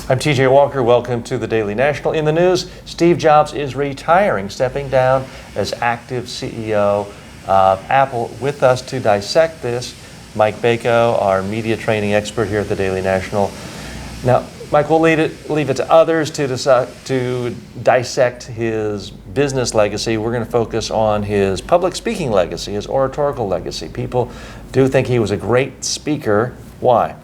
I'm TJ Walker. Welcome to the Daily National. In the news, Steve Jobs is retiring, stepping down as active CEO of Apple. With us to dissect this, Mike Bako, our media training expert here at the Daily National. Now, Mike, we'll leave it to others to dissect his business legacy. We're going to focus on his public speaking legacy, his oratorical legacy. People do think he was a great speaker. Why?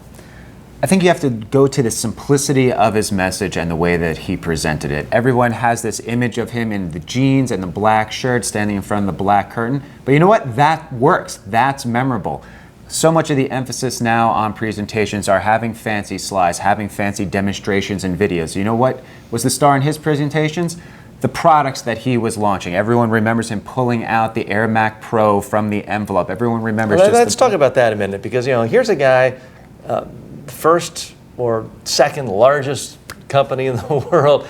I think you have to go to the simplicity of his message and the way that he presented it. Everyone has this image of him in the jeans and the black shirt standing in front of the black curtain. But you know what? That works. That's memorable. So much of the emphasis now on presentations are having fancy slides, having fancy demonstrations and videos. You know what was the star in his presentations? The products that he was launching. Everyone remembers him pulling out the Air Mac Pro from the envelope. Everyone remembers Let's talk about that a minute, because here's a guy, first or second largest company in the world,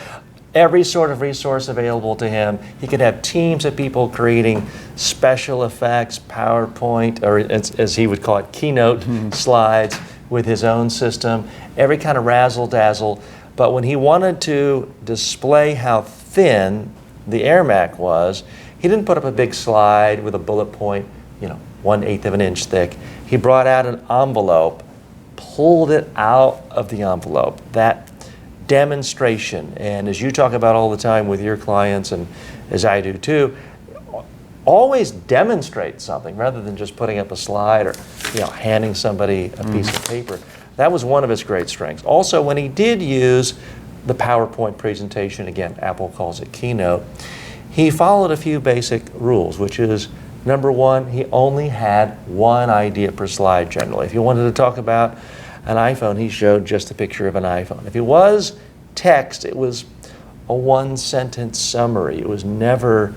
every sort of resource available to him. He could have teams of people creating special effects, PowerPoint, or as he would call it, Keynote slides with his own system, every kind of razzle-dazzle. But when he wanted to display how thin the Air Mac was, he didn't put up a big slide with a bullet point, 1/8 of an inch thick. He brought out an envelope, pulled it out of the envelope. That demonstration, and as you talk about all the time with your clients, and as I do too, always demonstrate something rather than just putting up a slide or handing somebody a piece of paper. That was one of his great strengths. Also, when he did use the PowerPoint presentation, again, Apple calls it Keynote, he followed a few basic rules, which is, number one, he only had one idea per slide generally. If you wanted to talk about an iPhone, he showed just a picture of an iPhone. If it was text, it was a one-sentence summary. It was never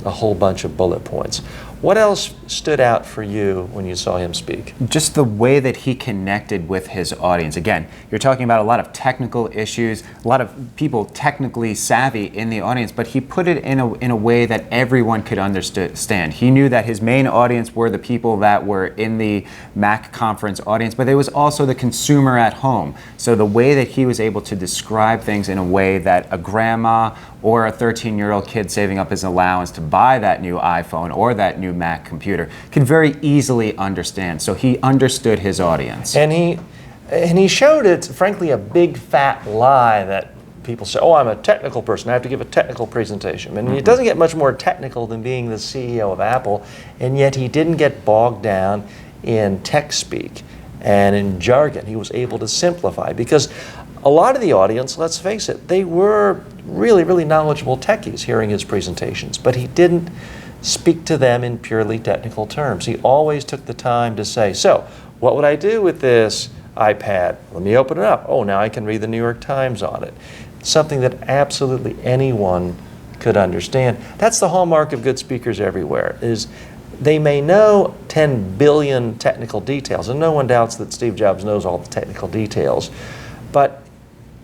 a whole bunch of bullet points. What else stood out for you when you saw him speak? Just the way that he connected with his audience. Again, you're talking about a lot of technical issues, a lot of people technically savvy in the audience, but he put it in a way that everyone could understand. He knew that his main audience were the people that were in the Mac conference audience, but there was also the consumer at home. So the way that he was able to describe things in a way that a grandma or a 13-year-old kid saving up his allowance to buy that new iPhone or that new Mac computer could very easily understand. So he understood his audience. And he showed it, frankly, a big fat lie that people say, oh, I'm a technical person, I have to give a technical presentation. And it doesn't get much more technical than being the CEO of Apple, and yet he didn't get bogged down in tech speak and in jargon. He was able to simplify, because a lot of the audience, let's face it, they were really, really knowledgeable techies hearing his presentations, but he didn't speak to them in purely technical terms. He always took the time to say, so, what would I do with this iPad? Let me open it up. Oh, now I can read the New York Times on it. Something that absolutely anyone could understand. That's the hallmark of good speakers everywhere, is they may know 10 billion technical details, and no one doubts that Steve Jobs knows all the technical details, but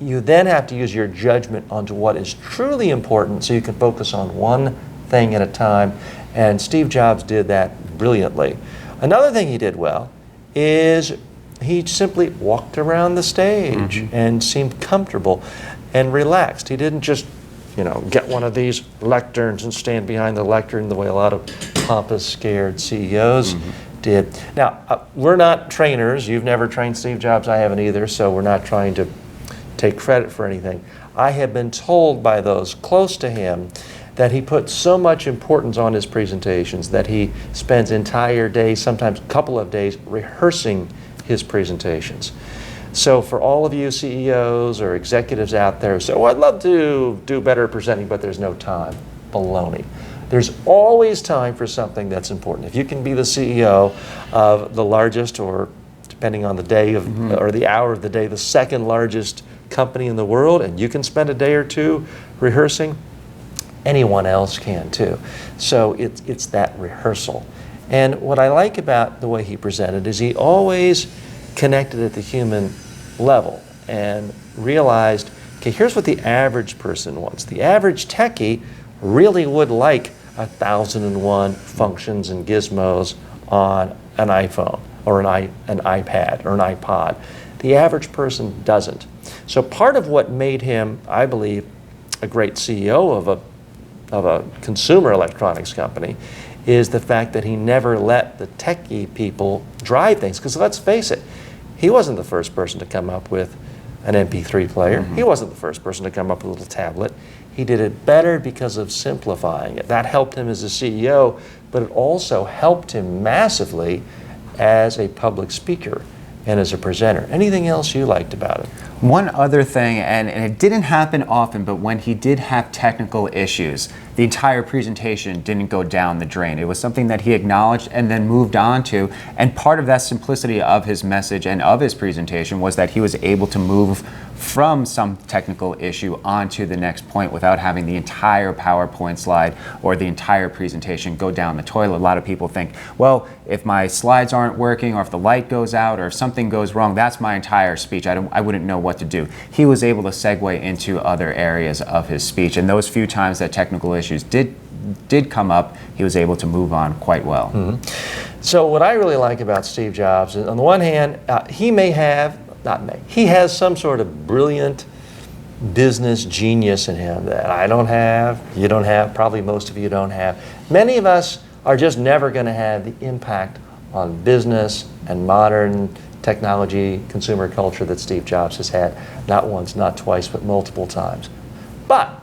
you then have to use your judgment onto what is truly important so you can focus on one thing at a time, and Steve Jobs did that brilliantly. Another thing he did well is he simply walked around the stage and seemed comfortable and relaxed. He didn't just get one of these lecterns and stand behind the lectern the way a lot of pompous, scared CEOs did. Now, we're not trainers. You've never trained Steve Jobs. I haven't either, so we're not trying to take credit for anything. I have been told by those close to him that he put so much importance on his presentations that he spends entire days, sometimes a couple of days, rehearsing his presentations. So for all of you CEOs or executives out there who say, oh, I'd love to do better presenting, but there's no time. Baloney. There's always time for something that's important. If you can be the CEO of the largest, or depending on the day of or the hour of the day, the second largest company in the world, and you can spend a day or two rehearsing, anyone else can too. So it's that rehearsal. And what I like about the way he presented is he always connected at the human level and realized, okay, here's what the average person wants. The average techie really would like 1,001 functions and gizmos on an iPhone or an iPad or an iPod. The average person doesn't. So part of what made him, I believe, a great CEO of a consumer electronics company is the fact that he never let the techie people drive things. Because let's face it, he wasn't the first person to come up with an MP3 player. He wasn't the first person to come up with a little tablet. He did it better because of simplifying it. That helped him as a CEO, but it also helped him massively as a public speaker and as a presenter. Anything else you liked about it? One other thing, and it didn't happen often, but when he did have technical issues, the entire presentation didn't go down the drain. It was something that he acknowledged and then moved on to. And part of that simplicity of his message and of his presentation was that he was able to move from some technical issue onto the next point without having the entire PowerPoint slide or the entire presentation go down the toilet. A lot of people think, well, if my slides aren't working or if the light goes out or if something goes wrong, that's my entire speech. I wouldn't know what to do. He was able to segue into other areas of his speech, and those few times that technical issues did come up, he was able to move on quite well. So what I really like about Steve Jobs is, on the one hand, he has some sort of brilliant business genius in him that I don't have, you don't have, probably most of you don't have. Many of us are just never going to have the impact on business and modern technology, consumer culture that Steve Jobs has had, not once, not twice, but multiple times. But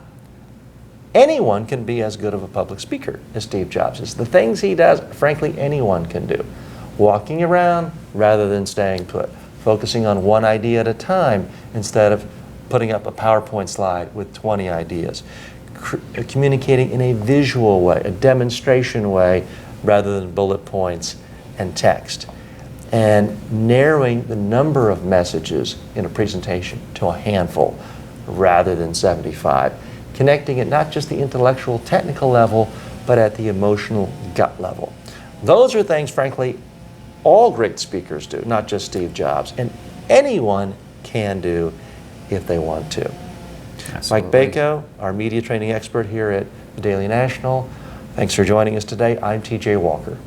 anyone can be as good of a public speaker as Steve Jobs is. The things he does, frankly, anyone can do. Walking around rather than staying put. Focusing on one idea at a time instead of putting up a PowerPoint slide with 20 ideas. Communicating in a visual way, a demonstration way, rather than bullet points and text. And narrowing the number of messages in a presentation to a handful rather than 75. Connecting at not just the intellectual, technical level, but at the emotional gut level. Those are things, frankly, all great speakers do, not just Steve Jobs, and anyone can do if they want to. Absolutely. Mike Bako, our media training expert here at the Daily National. Thanks for joining us today. I'm TJ Walker.